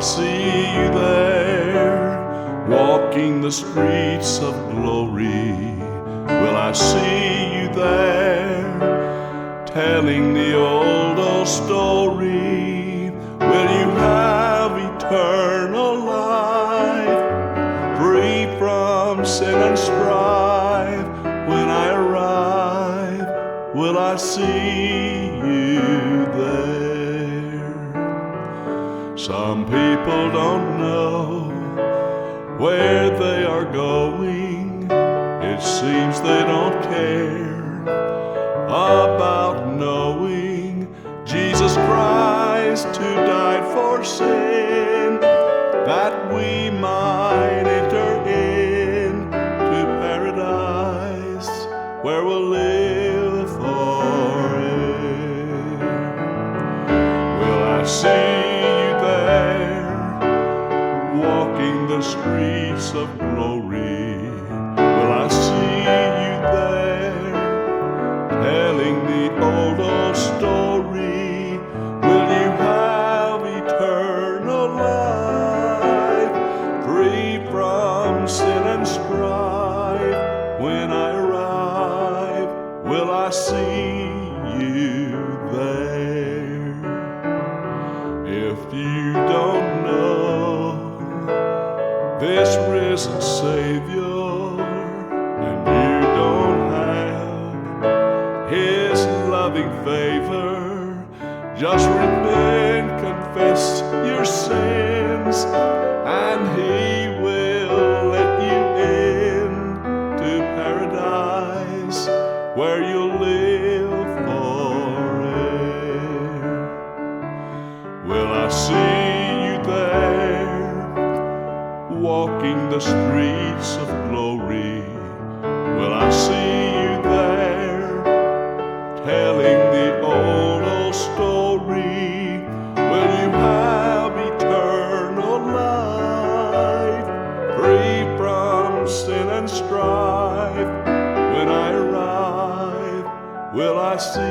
see you there, walking the streets of glory? Will I see you there, telling the old story? Will you have eternal life, free from sin and strife? When I arrive, will I see you there? Some people don't know where they are going. It seems they don't care about knowing Jesus Christ, who died for sin, that we might enter into paradise, where we'll live forever. Will I see you there, walking the streets of glory? Will I see you there, telling the old story? Will you have eternal life, free from sin and strife? When I arrive, will I see you there? If you don't know this risen Savior, and you don't have His loving favor, just repent, confess your sins, and He will let you in to paradise, where you'll live forever. Will I see you there, walking the streets of glory? Will I see you there, telling the old story? Will you have eternal life, free from sin and strife? When I arrive, will I see